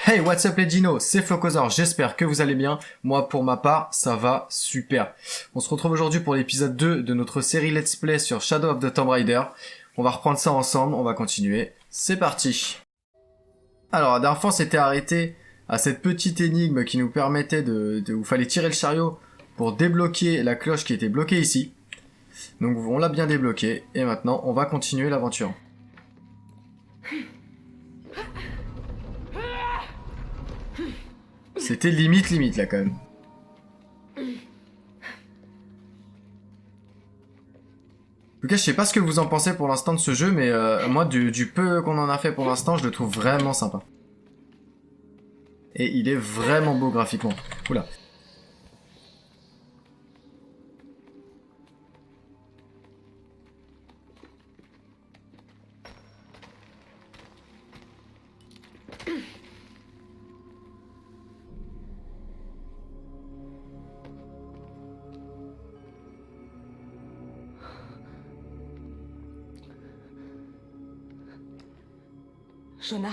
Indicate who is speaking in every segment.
Speaker 1: Hey, what's up les dinos, c'est Flocosaur, j'espère que vous allez bien. Moi, pour ma part, ça va super. On se retrouve aujourd'hui pour l'épisode 2 de notre série Let's Play sur Shadow of the Tomb Raider. On va reprendre ça ensemble, on va continuer. C'est parti. Alors, la dernière fois, on s'était arrêté à cette petite énigme qui nous permettait où il fallait tirer le chariot pour débloquer la cloche qui était bloquée ici. Donc, on l'a bien débloqué, et maintenant, on va continuer l'aventure. C'était limite là quand même. En tout cas, je sais pas ce que vous en pensez pour l'instant de ce jeu, mais moi, du peu qu'on en a fait pour l'instant, je le trouve vraiment sympa. Et il est vraiment beau graphiquement. Oula.
Speaker 2: Jonah.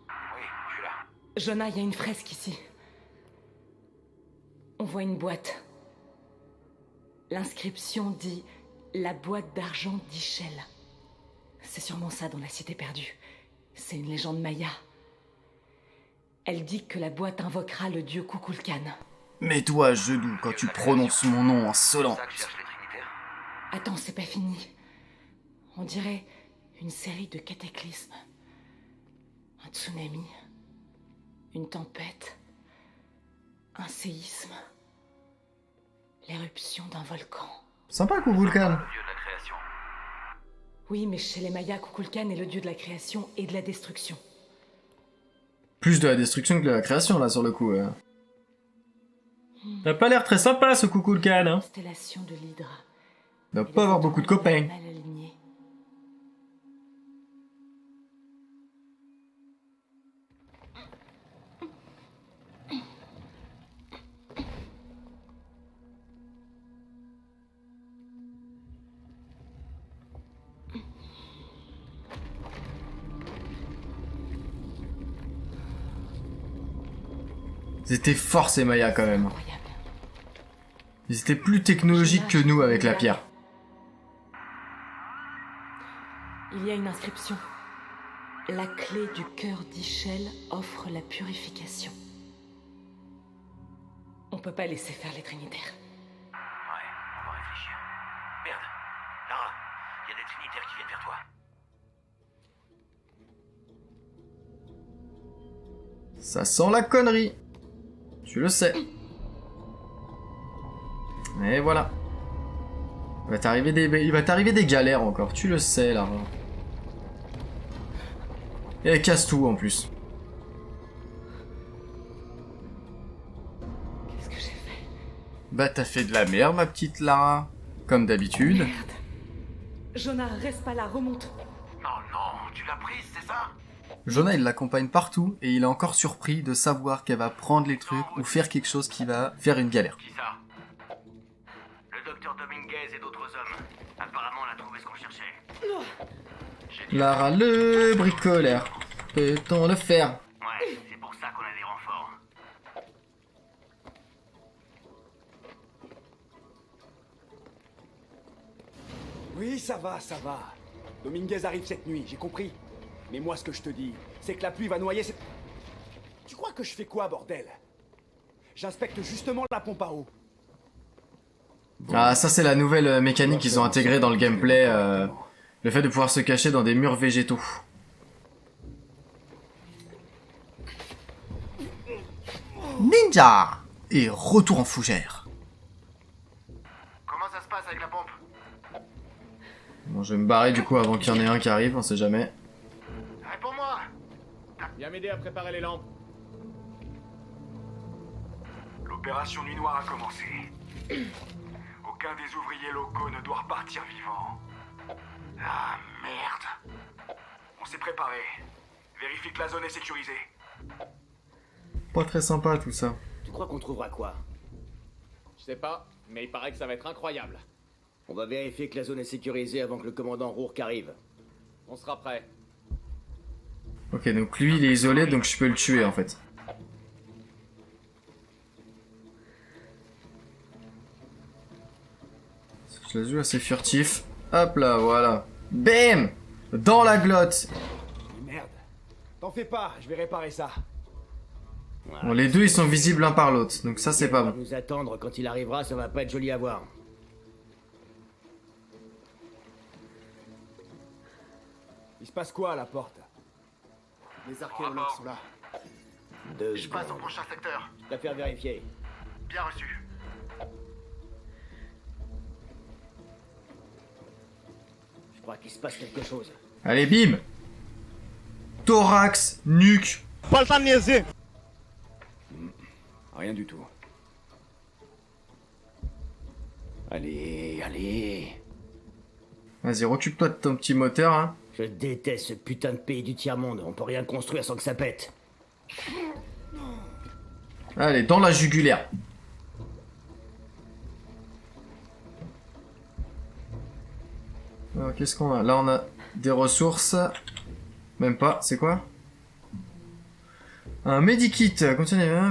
Speaker 3: Oui, je suis là.
Speaker 2: Jonah, il y a une fresque ici. On voit une boîte. L'inscription dit « La boîte d'argent d'Ischel ». C'est sûrement ça dans la cité perdue. C'est une légende maya. Elle dit que la boîte invoquera le dieu Kukulkan.
Speaker 1: Mets-toi à genoux quand tu prononces mon nom insolent.
Speaker 3: C'est ça que cherchent les Trinitaires.
Speaker 2: Attends, c'est pas fini. On dirait une série de cataclysmes. Un tsunami. Une tempête. Un séisme. L'éruption d'un volcan.
Speaker 1: Sympa Kukulkan.
Speaker 3: Le dieu de la création.
Speaker 2: Oui, mais chez les Mayas, Kukulkan est le dieu de la création et de la destruction.
Speaker 1: Plus de la destruction que de la création là sur le coup. T'as pas l'air très sympa ce Kukulkan, hein.
Speaker 2: Constellation de l'Hydra.
Speaker 1: Il doit pas avoir beaucoup de copains.
Speaker 2: Mal alignés.
Speaker 1: Ils étaient forts ces Mayas quand même.
Speaker 2: Incroyable.
Speaker 1: Ils étaient plus technologiques que nous avec la pierre.
Speaker 2: Il y a une inscription. La clé du cœur d'Ischel offre la purification. On peut pas laisser faire les Trinitaires.
Speaker 3: Ouais, on va réfléchir. Merde. Lara, il y a des Trinitaires qui viennent vers toi.
Speaker 1: Ça sent la connerie. Tu le sais. Et voilà. Il va t'arriver des galères encore, tu le sais là. Et elle casse tout en plus.
Speaker 2: Qu'est-ce que j'ai fait?
Speaker 1: Bah t'as fait de la merde ma petite Lara. Comme d'habitude.
Speaker 2: Merde. Jonah, reste pas là, remonte.
Speaker 3: Oh non, tu l'as prise, c'est ça?
Speaker 1: Jonah il l'accompagne partout et il est encore surpris de savoir qu'elle va prendre les trucs ou faire quelque chose qui va faire une galère.
Speaker 3: Qui ça? Le docteur Dominguez et d'autres hommes. Apparemment, on a trouvé ce qu'on cherchait.
Speaker 1: Lara le bricoleur. Peut-on le faire?
Speaker 3: Ouais, c'est pour ça qu'on a des renforts.
Speaker 4: Oui, ça va, ça va. Dominguez arrive cette nuit, j'ai compris. Mais moi, ce que je te dis, c'est que la pluie va noyer cette... Tu crois que je fais quoi, bordel? J'inspecte justement la pompe à eau.
Speaker 1: Ah ça c'est la nouvelle mécanique qu'ils ont intégrée dans le gameplay. Le fait de pouvoir se cacher dans des murs végétaux. Ninja! Et retour en fougère.
Speaker 3: Comment ça se passe avec la pompe?
Speaker 1: Bon, je vais me barrer du coup avant qu'il y en ait un qui arrive, on sait jamais.
Speaker 3: Réponds-moi!
Speaker 5: Viens m'aider à préparer les lampes.
Speaker 6: L'opération Nuit Noire a commencé. Aucun des ouvriers locaux ne doit repartir vivant. Ah, merde. On s'est préparé. Vérifie que la zone est sécurisée.
Speaker 1: Pas très sympa tout ça.
Speaker 4: Tu crois qu'on trouvera quoi?
Speaker 5: Je sais pas, mais il paraît que ça va être incroyable.
Speaker 7: On va vérifier que la zone est sécurisée avant que le commandant Rourke arrive.
Speaker 5: On sera prêt.
Speaker 1: Ok, donc lui il est isolé donc je peux le tuer en fait. Je l'ai vu assez furtif. Hop là, voilà. Bam! Dans la glotte.
Speaker 4: Mais merde. T'en fais pas, je vais réparer ça.
Speaker 1: Bon, les deux, ils sont visibles l'un par l'autre. Donc ça, c'est pas bon.
Speaker 7: Nous attendre quand il arrivera, ça va pas être joli à voir.
Speaker 4: Il se passe quoi à la porte?
Speaker 8: Les archéologues sont là.
Speaker 7: Je
Speaker 8: Passe au prochain secteur.
Speaker 7: Je préfère vérifier.
Speaker 8: Bien reçu.
Speaker 7: Je crois qu'il se passe quelque chose.
Speaker 1: Allez, bim! Thorax, nuque.
Speaker 4: Rien du tout. Allez, allez.
Speaker 1: Vas-y, occupe-toi de ton petit moteur, hein.
Speaker 7: Je déteste ce putain de pays du tiers-monde. On peut rien construire sans que ça pète.
Speaker 1: Allez, dans la jugulaire. Alors, qu'est-ce qu'on a? Là, on a des ressources. Même pas, c'est quoi? Un medikit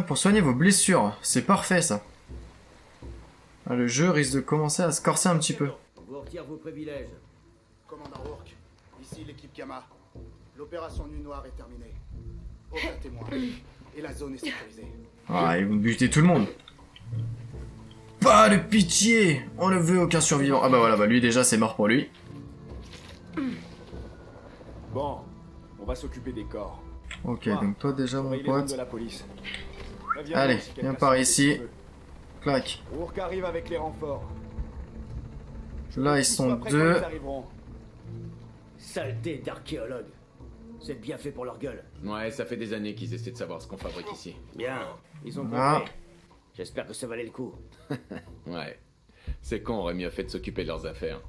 Speaker 1: pour soigner vos blessures. C'est parfait, ça. Ah, le jeu risque de commencer à se corser un petit peu.
Speaker 7: On vous retire vos privilèges.
Speaker 8: Commandant Rourke, ici l'équipe Gamma. L'opération Nuit Noire est terminée. Aucun témoin. Et la zone est sécurisée.
Speaker 1: Ah, ils vont buter tout le monde. Pas de pitié! On ne veut aucun survivant. Ah bah voilà, bah lui déjà c'est mort pour lui.
Speaker 4: Bon, on va s'occuper des corps.
Speaker 1: Ok, donc toi déjà mon
Speaker 4: Surveille les zones
Speaker 1: pote.
Speaker 4: de la police.
Speaker 1: Allez, viens par ici. Clac.
Speaker 4: Rourke arrive avec les renforts.
Speaker 1: Là ils sont
Speaker 4: Après,
Speaker 1: deux.
Speaker 4: quand ils arriveront.
Speaker 7: Saleté d'archéologues. C'est bien fait pour leur gueule.
Speaker 5: Ouais, ça fait des années qu'ils essaient de savoir ce qu'on fabrique ici.
Speaker 7: Bien, ils ont compris.
Speaker 1: Ah.
Speaker 7: J'espère que ça valait le coup.
Speaker 5: Ouais. Ces cons auraient mieux fait de s'occuper de leurs affaires.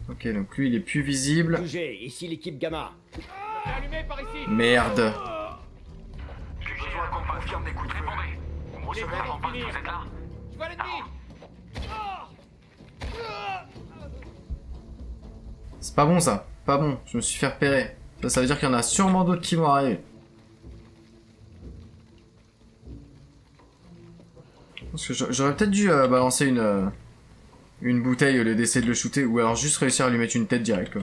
Speaker 1: Ok, donc lui il est plus visible.
Speaker 7: Bougez, ici l'équipe Gamma.
Speaker 1: Merde.
Speaker 6: J'ai besoin qu'on confirme des coups de feu. Vous me recevez avant que vous êtes là?
Speaker 1: C'est pas bon ça. Pas bon. Je me suis fait repérer. Ça veut dire qu'il y en a sûrement d'autres qui vont arriver. Parce que j'aurais peut-être dû balancer une bouteille au lieu d'essayer de le shooter. Ou alors juste réussir à lui mettre une tête directe quoi.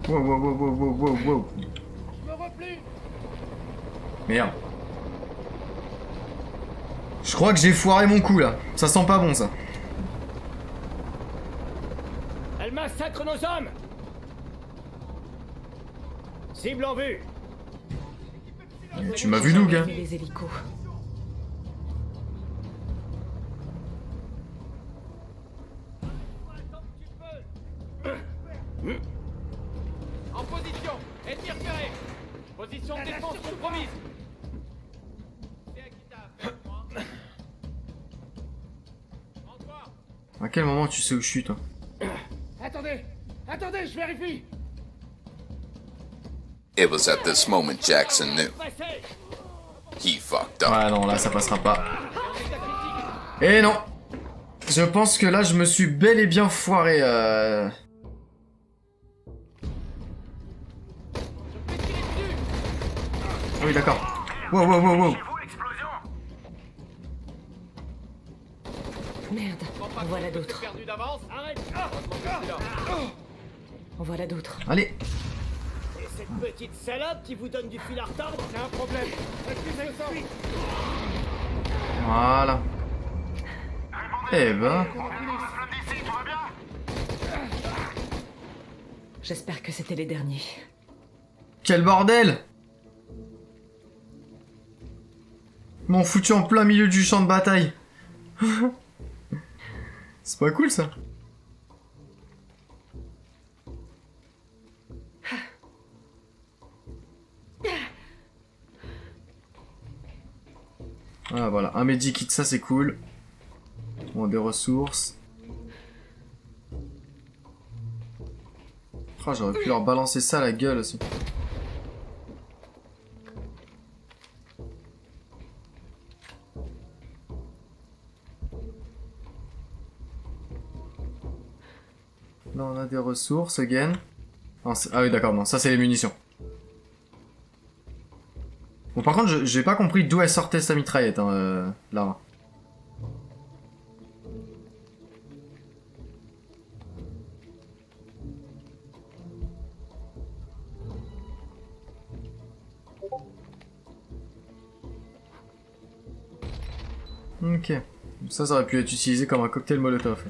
Speaker 1: Wow, wow, wow, wow, wow, wow, wow. Merde. Je crois que j'ai foiré mon coup là. Ça sent pas bon ça.
Speaker 7: Elle massacre nos hommes. Cible en vue.
Speaker 1: Tu m'as vu Doug hein.
Speaker 2: Les hélicos.
Speaker 5: En position! Ennemi repéré! Position de défense compromise!
Speaker 1: À quel moment tu sais où je suis toi?
Speaker 4: Attendez, je vérifie.
Speaker 9: It was at this moment Jackson knew. He fucked up.
Speaker 1: Ouais non là ça passera pas. Et non. Je pense que là je me suis bel et bien foiré Oui d'accord. Wow wow wow wow.
Speaker 2: Merde, en voilà d'autres.
Speaker 5: Perdu d'avance! Arrête!
Speaker 2: En voilà d'autres.
Speaker 1: Allez.
Speaker 7: Et cette petite salope qui vous donne du fil à retordre, c'est un problème.
Speaker 1: Voilà. Eh ben.
Speaker 2: J'espère que c'était les derniers.
Speaker 1: Quel bordel! Ils m'ont foutu en plein milieu du champ de bataille. C'est pas cool ça. Ah voilà, un medikit, ça c'est cool. Bon, des ressources. Oh, j'aurais pu leur balancer ça à la gueule aussi. des ressources, again. Non, ah oui, d'accord, non, ça c'est les munitions. Bon, par contre, j'ai pas compris d'où elle sortait sa mitraillette, hein, Lara. Ok. Ça aurait pu être utilisé comme un cocktail Molotov.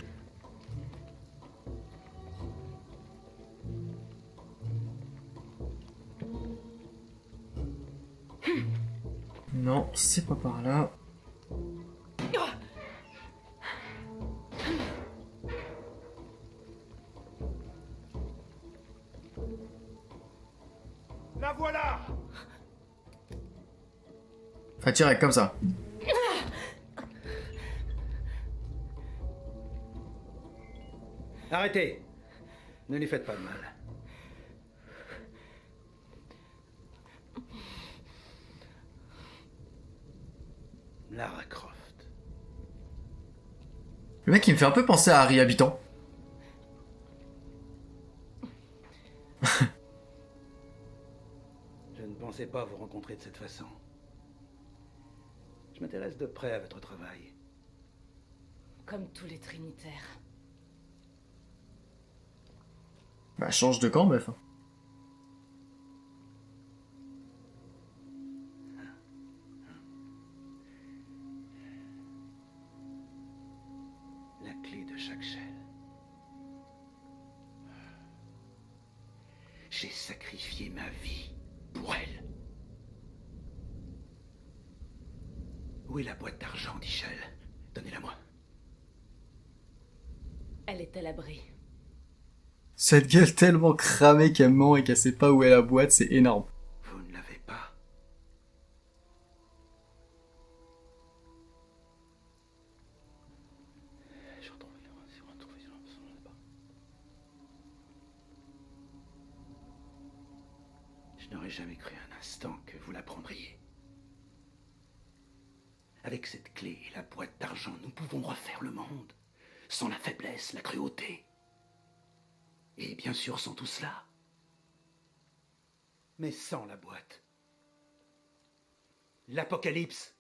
Speaker 1: Non, c'est pas par là.
Speaker 6: La voilà!
Speaker 1: Faut tirer comme ça.
Speaker 7: Arrêtez. Ne lui faites pas de mal. Lara Croft.
Speaker 1: Le mec il me fait un peu penser à Harry Habitant.
Speaker 7: Je ne pensais pas vous rencontrer de cette façon. Je m'intéresse de près à votre travail.
Speaker 2: Comme tous les Trinitaires.
Speaker 1: Bah change de camp, meuf.
Speaker 7: La clé de chaque chaîne. J'ai sacrifié ma vie pour elle. Où est la boîte d'argent d'Ichel? Donnez-la-moi.
Speaker 2: Elle est à l'abri.
Speaker 1: Cette gueule tellement cramée qu'elle ment et qu'elle sait pas où est la boîte, c'est énorme.
Speaker 7: Vous ne l'avez pas. Je n'aurais jamais cru un instant que vous la prendriez. Avec cette clé et la boîte d'argent, nous pouvons refaire le monde. Sans la faiblesse, la cruauté. Et bien sûr sans tout cela. Mais sans la boîte. L'apocalypse.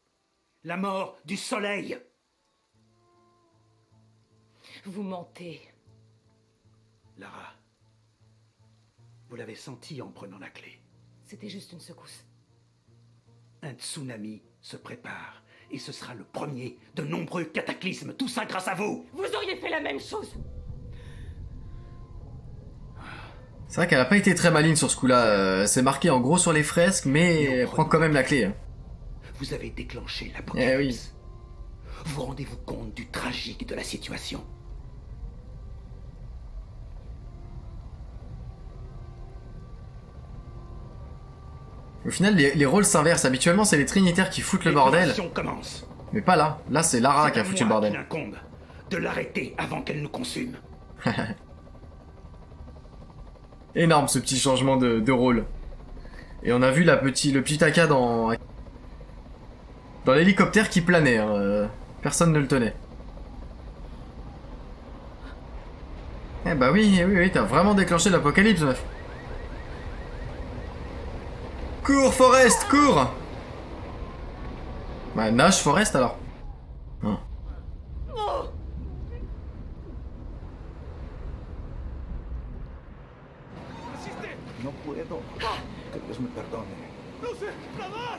Speaker 7: La mort du soleil.
Speaker 2: Vous mentez.
Speaker 7: Lara, vous l'avez senti en prenant la clé.
Speaker 2: C'était juste une secousse.
Speaker 7: Un tsunami se prépare. Et ce sera le premier de nombreux cataclysmes. Tout ça grâce à vous.
Speaker 2: Vous auriez fait la même chose.
Speaker 1: C'est vrai qu'elle a pas été très maligne sur ce coup-là. C'est marqué en gros sur les fresques, mais elle prend quand même la clé.
Speaker 7: Vous avez déclenché l'apocalypse.
Speaker 1: Eh oui.
Speaker 7: Vous rendez-vous compte du tragique de la situation?
Speaker 1: Au final, les rôles s'inversent. Habituellement, c'est les Trinitaires qui foutent le bordel.
Speaker 7: Commence.
Speaker 1: Mais pas là. Là, c'est Lara qui a foutu le bordel.
Speaker 7: Il incombe de l'arrêter avant qu'elle nous consume.
Speaker 1: Énorme ce petit changement de rôle. Et on a vu le petit Taka dans l'hélicoptère qui planait. Hein. Personne ne le tenait. Eh bah oui, t'as vraiment déclenché l'apocalypse, meuf. Cours, Forrest, cours! Bah nage, Forrest, alors. Hein.
Speaker 8: No puedo. Que Dios me perdone.
Speaker 6: ¡No sé nadar!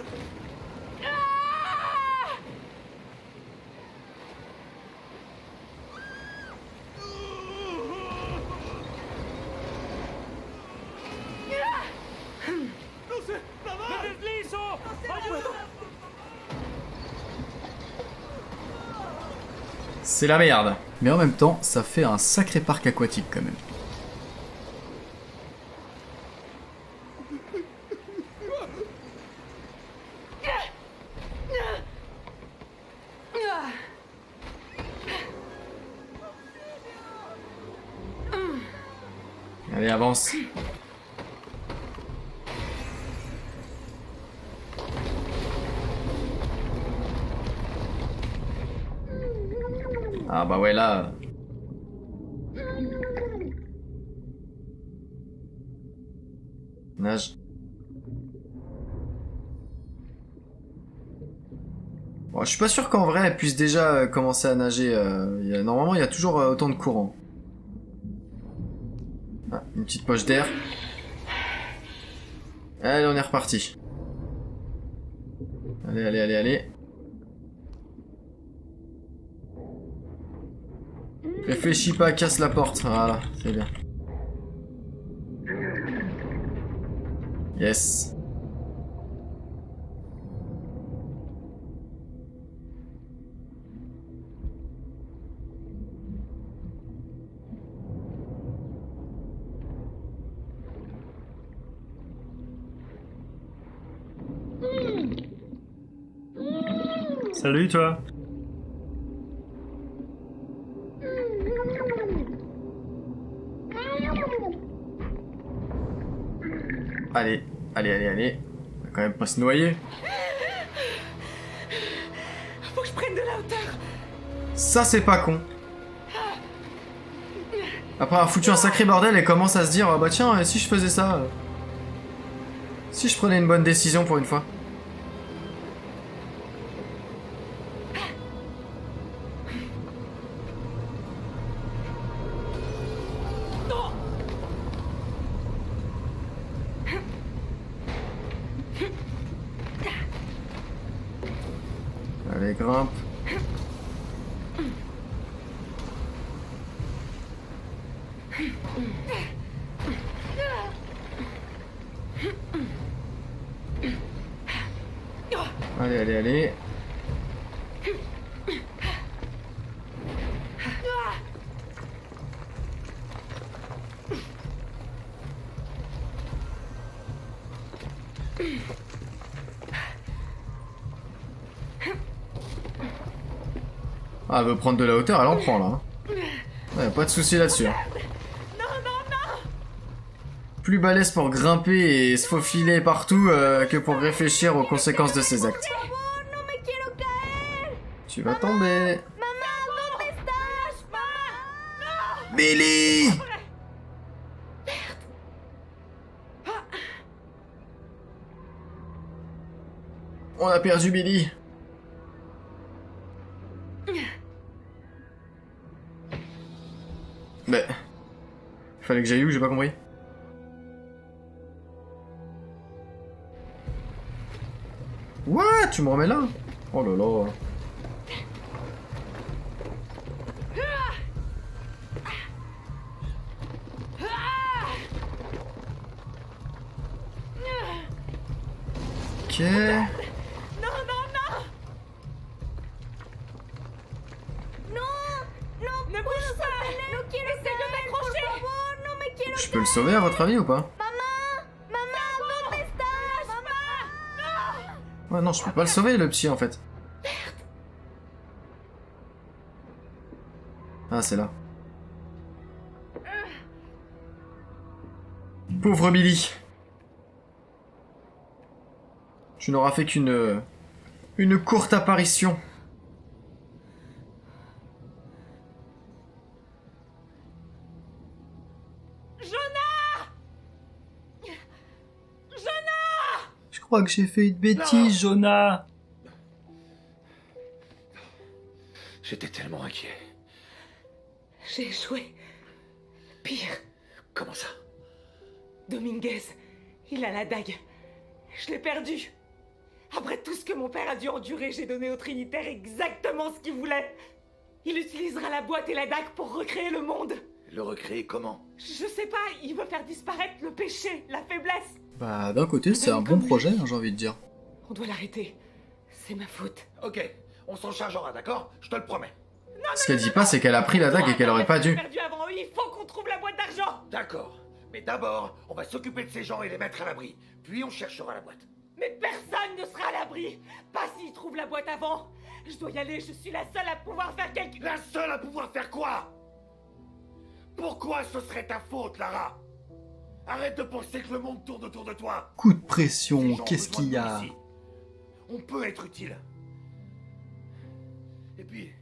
Speaker 6: ¡No sé nadar! ¡Me deslizo! ¡Ayuda!
Speaker 1: C'est la merde. Mais en même temps, ça fait un sacré parc aquatique quand même. Allez, avance. Ah bah ouais, là... Nage. Bon, je suis pas sûr qu'en vrai elle puisse déjà commencer à nager. Normalement, il y a toujours autant de courant. Ah, une petite poche d'air. Allez, on est reparti. Allez, allez, allez, allez. Réfléchis pas, casse la porte. Voilà, c'est bien. Yes.
Speaker 10: Salut toi.
Speaker 1: Allez, allez, allez, allez. On va quand même pas se noyer.
Speaker 2: Faut que je prenne de la hauteur.
Speaker 1: Ça, c'est pas con. Après avoir foutu un sacré bordel, elle commence à se dire bah tiens, si je faisais ça. Si je prenais une bonne décision pour une fois. Allez, grimpe. Allez, allez, allez. Ah, elle veut prendre de la hauteur, elle en prend là. Hein. Ouais, pas de soucis là-dessus. Hein. Plus balèze pour grimper et se faufiler partout que pour réfléchir aux conséquences de ses actes. Tu vas tomber. Billy! On a perdu Billy. Mais... Fallait que j'aille où, j'ai pas compris. What? Tu me remets là? Oh là là. Ok. Je peux le sauver à votre avis ou pas? Ouais non, je peux pas le sauver le petit en fait. Ah c'est là. Pauvre Billy. Tu n'auras fait qu'une courte apparition. Je crois que j'ai fait une bêtise, Jonah.
Speaker 3: J'étais tellement inquiet.
Speaker 2: J'ai échoué. Pire.
Speaker 3: Comment ça?
Speaker 2: Dominguez, il a la dague. Je l'ai perdu. Après tout ce que mon père a dû endurer, j'ai donné au Trinitaire exactement ce qu'il voulait. Il utilisera la boîte et la dague pour recréer le monde.
Speaker 3: Le recréer comment?
Speaker 2: Je sais pas, il veut faire disparaître le péché, la faiblesse.
Speaker 1: Bah d'un côté c'est un bon projet, hein, j'ai envie de dire.
Speaker 2: On doit l'arrêter. C'est ma faute.
Speaker 3: Ok, on s'en chargera, d'accord? Je te le promets.
Speaker 1: Ce qu'elle dit pas c'est qu'elle a pris la dague et qu'elle aurait pas dû.
Speaker 2: Perdu avant eux, il faut qu'on trouve la boîte d'argent.
Speaker 3: D'accord, mais d'abord, on va s'occuper de ces gens et les mettre à l'abri. Puis on cherchera la boîte.
Speaker 2: Mais personne ne sera à l'abri. Pas s'ils trouvent la boîte avant. Je dois y aller, je suis la seule à pouvoir faire quelque...
Speaker 3: La seule à pouvoir faire quoi? Pourquoi ce serait ta faute, Lara? Arrête de penser que le monde tourne autour de toi.
Speaker 1: Coup de
Speaker 3: Ces
Speaker 1: pression,
Speaker 3: gens ont
Speaker 1: qu'est-ce
Speaker 3: besoin
Speaker 1: qu'il y
Speaker 3: de
Speaker 1: a?
Speaker 3: nous ici. On peut être utile. Et puis,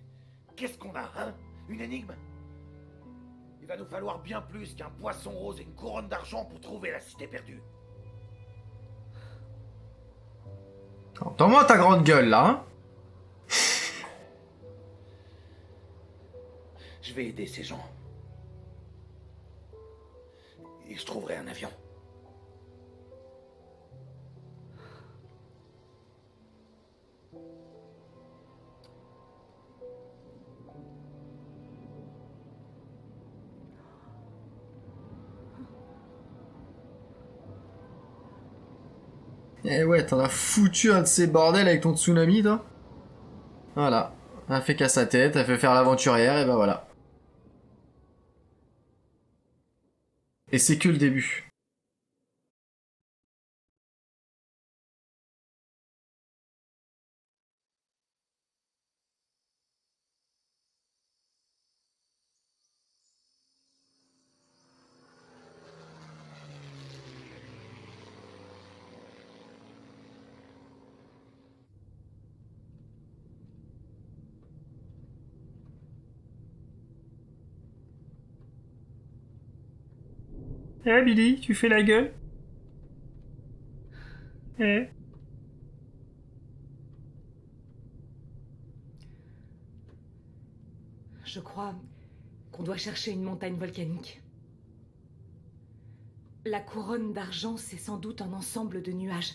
Speaker 3: qu'est-ce qu'on a, hein? Une énigme? Il va nous falloir bien plus qu'un poisson rose et une couronne d'argent pour trouver la cité perdue.
Speaker 1: Entends-moi ta grande gueule, là, hein.
Speaker 7: Je vais aider ces gens. Et je trouverai un avion.
Speaker 1: Eh ouais, t'en as foutu un de ces bordels avec ton tsunami, toi. Voilà. Elle fait qu'à sa tête, elle fait faire l'aventurière, et ben voilà. Et c'est que le début.
Speaker 10: Eh Billy, tu fais la gueule? Eh?
Speaker 2: Je crois qu'on doit chercher une montagne volcanique. La couronne d'argent, c'est sans doute un ensemble de nuages.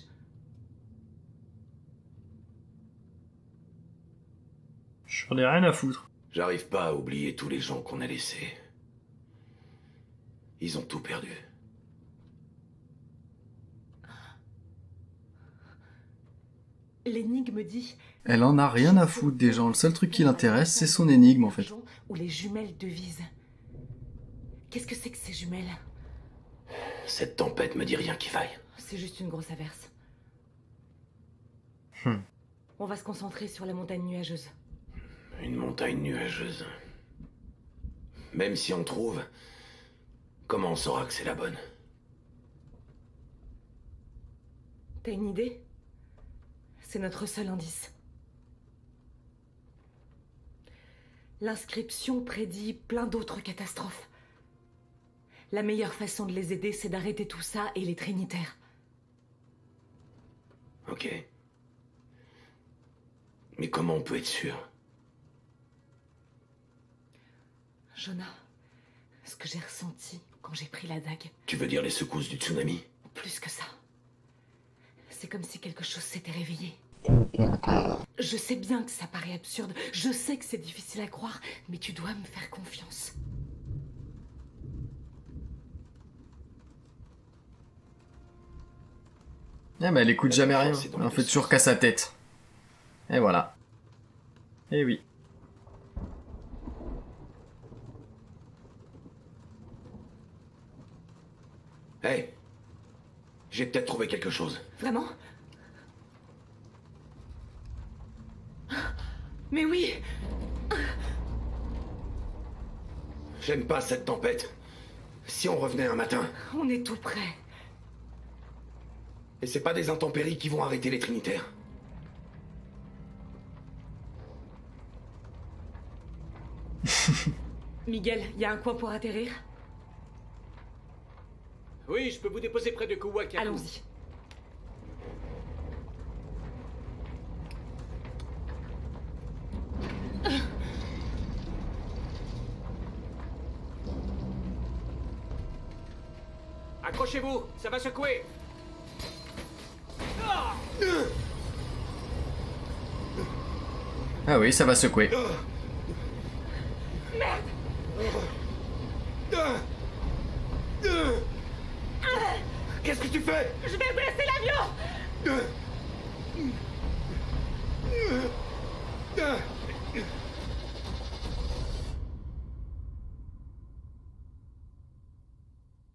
Speaker 10: J'en ai rien à foutre.
Speaker 7: J'arrive pas à oublier tous les gens qu'on a laissés. Ils ont tout perdu.
Speaker 2: L'énigme dit...
Speaker 1: Elle en a rien à foutre des gens. Le seul truc qui l'intéresse, c'est son énigme, en fait.
Speaker 2: Ou les jumelles devisent. Qu'est-ce que c'est que ces jumelles?
Speaker 7: Cette tempête me dit rien qui vaille.
Speaker 2: C'est juste une grosse averse.
Speaker 1: Hmm.
Speaker 2: On va se concentrer sur la montagne nuageuse.
Speaker 7: Une montagne nuageuse. Même si on trouve, comment on saura que c'est la bonne?
Speaker 2: T'as une idée? C'est notre seul indice. L'inscription prédit plein d'autres catastrophes. La meilleure façon de les aider, c'est d'arrêter tout ça et les Trinitaires.
Speaker 7: Ok. Mais comment on peut être sûr?
Speaker 2: Jonah, ce que j'ai ressenti quand j'ai pris la dague...
Speaker 7: Tu veux dire les secousses du tsunami?
Speaker 2: Plus que ça. C'est comme si quelque chose s'était réveillé. Je sais bien que ça paraît absurde, je sais que c'est difficile à croire, mais tu dois me faire confiance.
Speaker 1: Eh mais elle écoute jamais rien. Elle en fait toujours qu'à sa tête. Et voilà. Eh oui.
Speaker 7: Hey, j'ai peut-être trouvé quelque chose.
Speaker 2: Vraiment? Mais oui!
Speaker 7: J'aime pas cette tempête. Si on revenait un matin...
Speaker 2: On est tout près.
Speaker 7: Et c'est pas des intempéries qui vont arrêter les Trinitaires.
Speaker 2: Miguel, y a un coin pour atterrir?
Speaker 5: Oui, je peux vous déposer près de Kouwakaku.
Speaker 2: Allons-y.
Speaker 5: Accrochez-vous, ça va secouer.
Speaker 1: Ah oui, ça va secouer.
Speaker 2: Merde!
Speaker 7: Qu'est-ce que tu fais?
Speaker 2: Je vais blesser l'avion!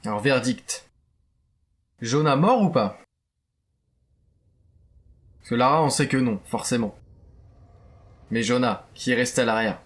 Speaker 1: Alors, verdict. Jonah mort ou pas? Parce que Lara, on sait que non, forcément. Mais Jonah, qui est resté à l'arrière.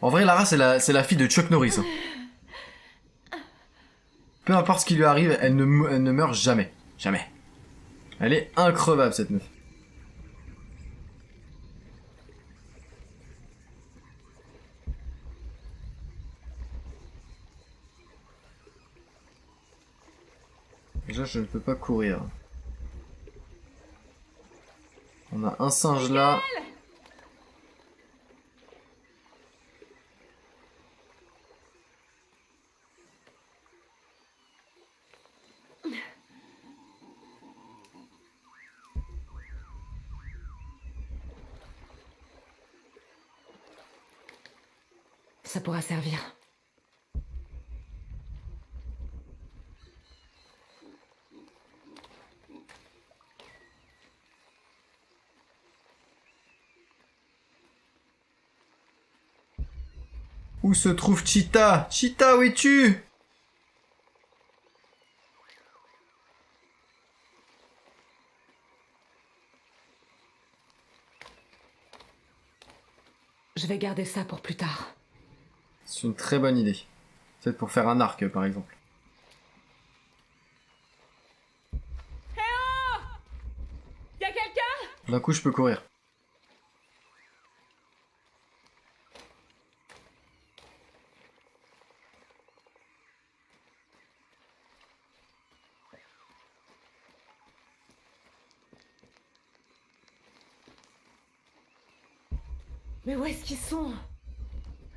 Speaker 1: En vrai, Lara, c'est la fille de Chuck Norris. Hein. Peu importe ce qui lui arrive, elle ne meurt jamais. Jamais. Elle est increvable, cette meuf. Déjà, je ne peux pas courir. On a un singe là.
Speaker 2: Ça pourra servir.
Speaker 1: Où se trouve Cheetah? Cheetah, où es-tu?
Speaker 2: Je vais garder ça pour plus tard.
Speaker 1: C'est une très bonne idée. Peut-être pour faire un arc, par exemple.
Speaker 2: Y'a quelqu'un?
Speaker 1: D'un coup, je peux courir.
Speaker 2: Mais où est-ce qu'ils sont?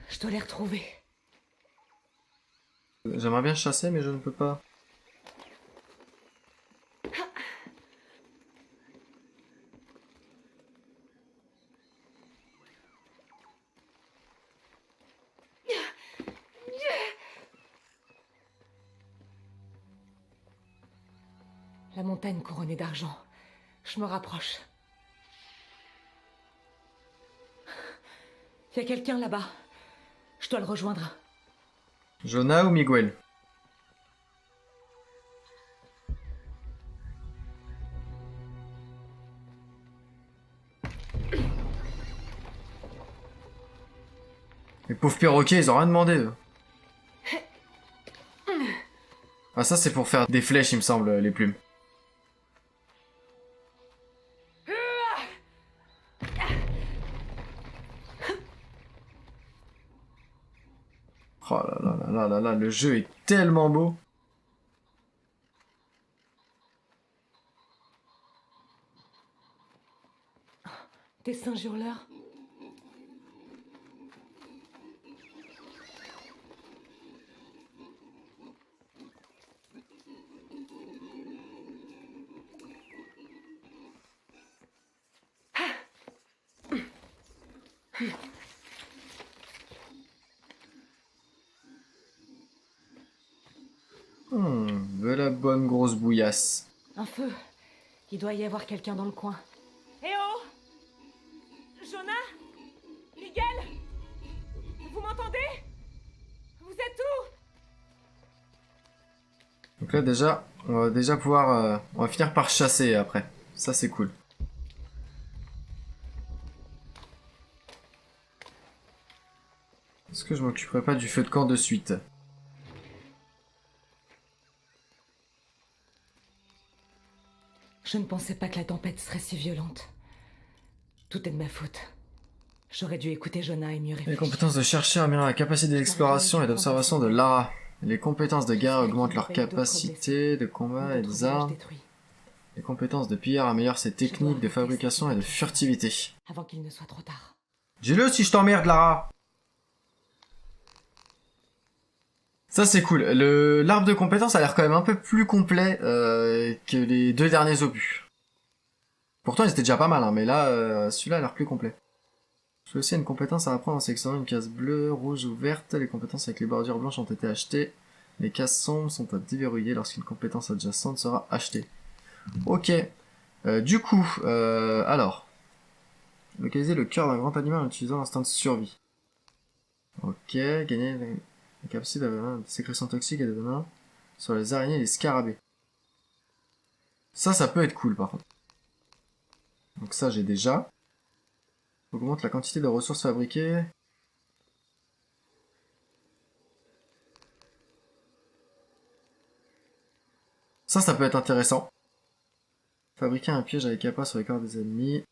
Speaker 2: Je dois les retrouver.
Speaker 1: J'aimerais bien chasser, mais je ne peux pas.
Speaker 2: La montagne couronnée d'argent. Je me rapproche. Il y a quelqu'un là-bas. Je dois le rejoindre.
Speaker 1: Jonah ou Miguel? Les pauvres perroquets, ils ont rien demandé. Eux. Ah ça c'est pour faire des flèches, il me semble, les plumes. Oh là là là là là là, le jeu est tellement beau.
Speaker 2: Des singes hurleurs.
Speaker 1: De la bonne grosse bouillasse.
Speaker 2: Un feu. Il doit y avoir quelqu'un dans le coin. Eh oh! Jonah? Miguel? Vous m'entendez? Vous êtes où?
Speaker 1: Donc là déjà, on va déjà pouvoir... on va finir par chasser après. Ça c'est cool. Est-ce que je m'occuperai pas du feu de camp de suite?
Speaker 2: Je ne pensais pas que la tempête serait si violente. Tout est de ma faute. J'aurais dû écouter Jonah et mieux
Speaker 1: Les
Speaker 2: réfléchir.
Speaker 1: compétences de chercheur améliorent la capacité d'exploration et d'observation de Lara. Les compétences de guerre augmentent leur capacité de combat et des armes. Les compétences de pillard améliorent ses techniques de fabrication et de furtivité.
Speaker 2: Avant qu'il ne soit trop tard.
Speaker 1: Dis-le si je t'emmerde, Lara! Ça c'est cool. L'arbre de compétences a l'air quand même un peu plus complet que les deux derniers opus. Pourtant ils étaient déjà pas mal, hein, mais là, celui-là a l'air plus complet. J'ai aussi une compétence à apprendre en sélectionnant une case bleue, rouge ou verte. Les compétences avec les bordures blanches ont été achetées. Les cases sombres sont à déverrouiller lorsqu'une compétence adjacente sera achetée. Ok. Du coup, alors. Localiser le cœur d'un grand animal en utilisant l'instinct de survie. Ok, gagner la capacité de sécrétion toxique et de venin sur les araignées et les scarabées. Ça peut être cool par contre. Donc ça j'ai déjà. Augmente la quantité de ressources fabriquées. Ça peut être intéressant. Fabriquer un piège avec appât sur les corps des ennemis.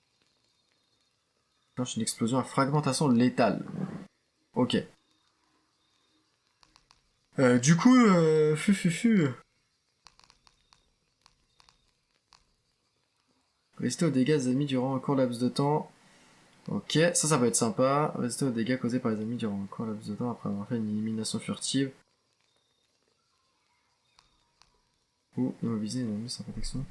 Speaker 1: Lance une explosion à fragmentation létale. Ok. Du coup, Rester aux dégâts des ennemis durant un court laps de temps. Ok, ça peut être sympa. Rester aux dégâts causés par les ennemis durant un court laps de temps après avoir fait une élimination furtive. Ou immobiliser les ennemis sans protection.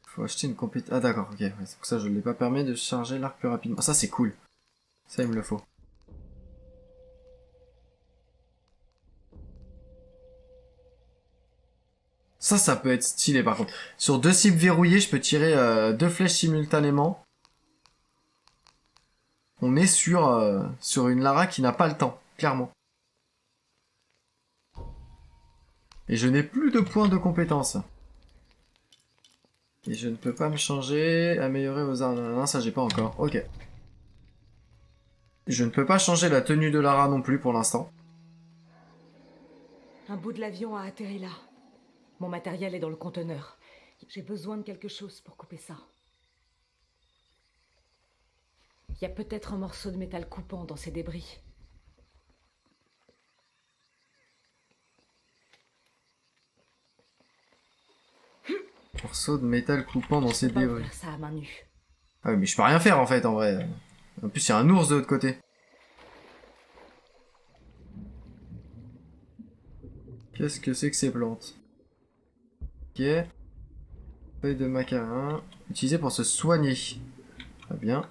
Speaker 1: Faut acheter une compétence. Ah d'accord, ok. Ouais, c'est pour ça que je ne l'ai pas permis de charger l'arc plus rapidement. Ah, ça c'est cool. Ça il me le faut. Ça peut être stylé par contre. Sur 2 cibles verrouillées, je peux tirer 2 flèches simultanément. On est sur une Lara qui n'a pas le temps, clairement. Et je n'ai plus de points de compétence. Et je ne peux pas me changer, améliorer vos armes. Non, ça j'ai pas encore. Ok. Je ne peux pas changer la tenue de Lara non plus pour l'instant.
Speaker 2: Un bout de l'avion a atterri là. Mon matériel est dans le conteneur. J'ai besoin de quelque chose pour couper ça. Il y a peut-être un morceau de métal coupant dans ces débris.
Speaker 1: Morceau de métal coupant dans ces débris.
Speaker 2: Faire ça à main nue.
Speaker 1: Ah oui, mais je peux rien faire en fait en vrai. En plus, il y a un ours de l'autre côté. Qu'est-ce que c'est que ces plantes? Ok. Feuille de macarin. Utilisé pour se soigner. Très bien.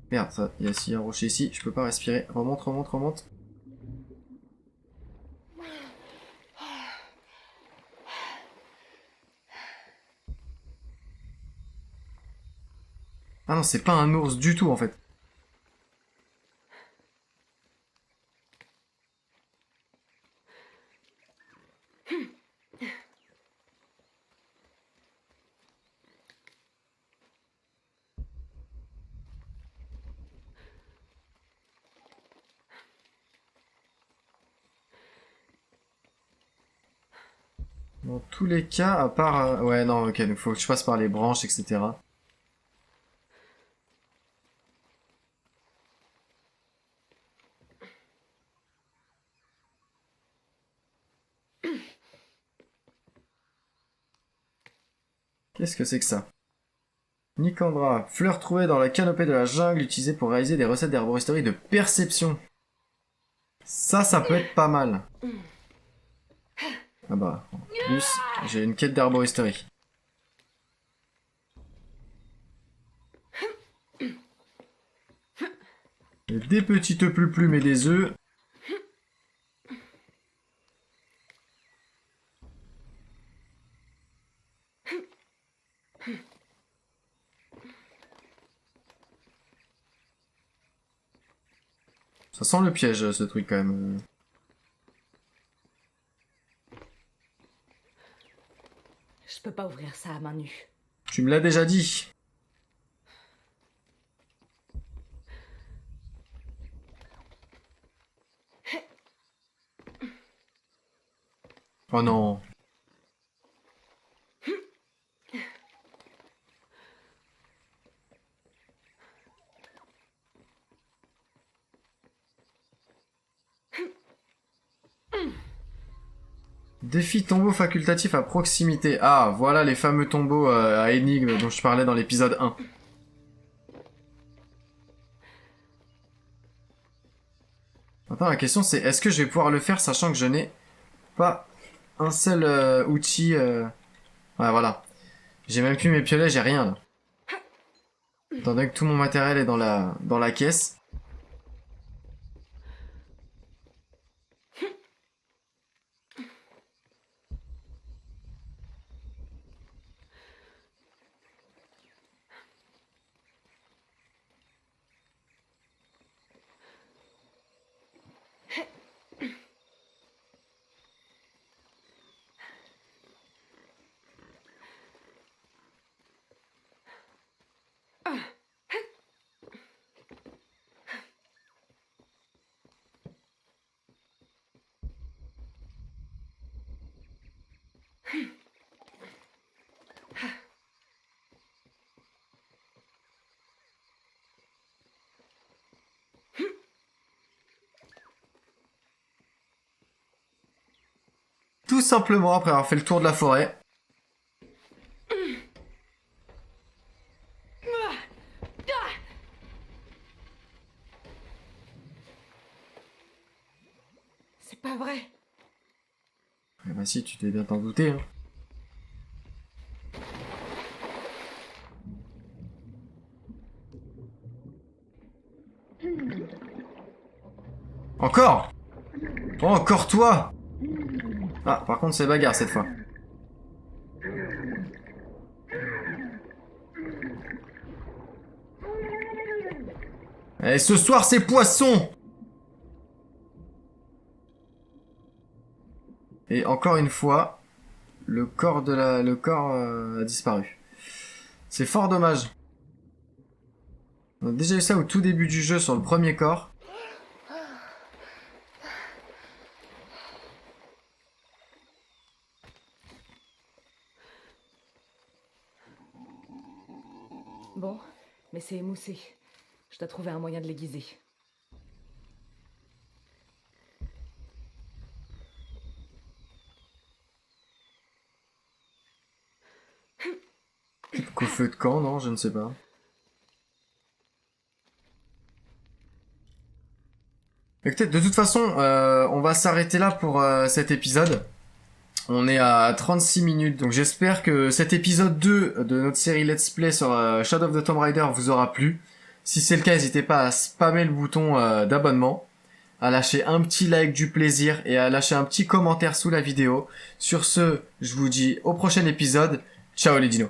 Speaker 1: Merde, ça, il y a un rocher ici, je peux pas respirer. Remonte, remonte, remonte. Ah non, c'est pas un ours du tout en fait. Dans tous les cas, à part... ouais, non, ok, donc faut que je passe par les branches, etc. Qu'est-ce que c'est que ça? Nicandra, fleur trouvée dans la canopée de la jungle, utilisée pour réaliser des recettes d'herboristerie de perception. Ça peut être pas mal. Ah bah, en plus, j'ai une quête d'herboristerie. Des petites plumes et des œufs. Ça sent le piège, ce truc, quand même.
Speaker 2: Je peux pas ouvrir ça à main nue.
Speaker 1: Tu me l'as déjà dit. Oh non. Défi tombeau facultatif à proximité. Ah, voilà les fameux tombeaux à énigmes dont je parlais dans l'épisode 1. Maintenant, la question c'est, est-ce que je vais pouvoir le faire sachant que je n'ai pas un seul outil Ouais, voilà. J'ai même plus mes piolets, j'ai rien, là. Étant donné que tout mon matériel est dans la caisse. Tout simplement après avoir fait le tour de la forêt.
Speaker 2: C'est pas vrai.
Speaker 1: Eh bah si, tu devais bien t'en douter. Hein. Encore? Oh, encore toi? Ah, par contre, c'est bagarre cette fois. Et ce soir, c'est poisson! Et encore une fois, le corps a disparu. C'est fort dommage. On a déjà eu ça au tout début du jeu sur le premier corps.
Speaker 2: Bon, mais c'est émoussé. Je dois trouver un moyen de l'aiguiser.
Speaker 1: Coup feu de camp, non, je ne sais pas. Écoutez, de toute façon, on va s'arrêter là pour cet épisode. On est à 36 minutes, donc j'espère que cet épisode 2 de notre série Let's Play sur Shadow of the Tomb Raider vous aura plu. Si c'est le cas, n'hésitez pas à spammer le bouton d'abonnement, à lâcher un petit like du plaisir et à lâcher un petit commentaire sous la vidéo. Sur ce, je vous dis au prochain épisode. Ciao les dinos.